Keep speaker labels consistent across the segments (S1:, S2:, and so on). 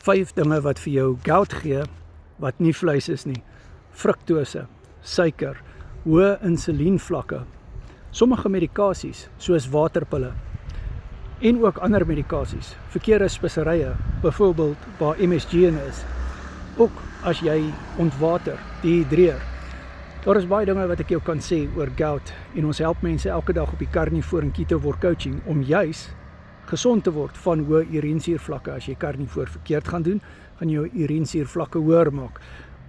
S1: 5 dinge wat vir jou gout gee, wat nie vleis is nie. Fruktose, suiker, hoë insulienvlakke, sommige medikasies, soos waterpille, en ook ander medikasies, verkeerde speserye, byvoorbeeld waar MSG in is, ook as jy ontwater, dehydreer. Daar is baie dinge wat ek jou kan sê oor gout, en ons help mense elke dag op die Carnivore en Ketovore coaching, om juis gesond te word van hoë urinesuurvlakke. As jy Carnivore verkeerd gaan doen, gaan jou urinesuurvlakke hoër maak.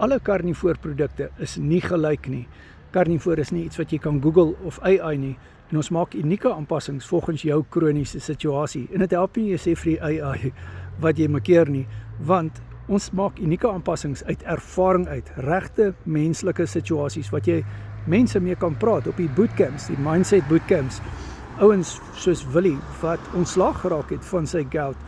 S1: Alle Carnivore produkte is nie gelyk nie. Carnivore is nie iets wat jy kan Google of AI nie, en ons maak unieke aanpassings volgens jou kroniese situasie. En dit help nie jy sê vir die AI wat jy makeer nie, want ons maak unieke aanpassings uit ervaring uit, regte menslike situasies wat jy mense mee kan praat op die bootcamps, die mindset bootcamps. Ouens soos Willie wat ontslaag geraak het van sy gout,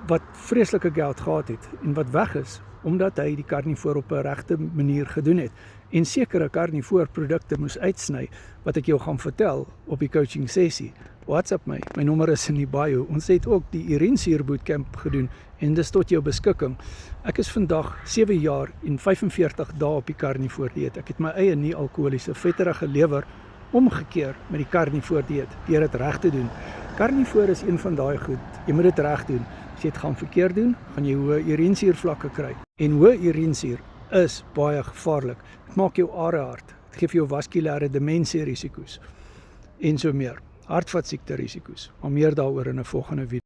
S1: wat vreeslike gout gehad het en wat weg is, omdat hy die Carnivore op 'n regte manier gedoen het en sekere Carnivore produkte moes uitsny, wat ek jou gaan vertel op die coaching sessie. WhatsApp my nommer is in die bio. Ons het ook die urinesuur bootcamp gedoen en dis tot jou beskikking. Ek is vandag 7 jaar en 45 dae op die Carnivore dieet. Ek het my eie nie-alkoholiese vetterige lewer omgekeer met die Carnivore dieet, deur dit reg te doen. Carnivore is een van daai goed, jy moet dit reg doen. As jy dit gaan verkeerd doen, gaan jy hoë urinesuurvlakke kry. En hoë urinesuur is baie gevaarlik. Dit maak jou are hard, dit gee vir jou vaskulêre demensie risiko's en so meer, hartvaskiekte risiko's, maar meer daaroor in 'n volgende video.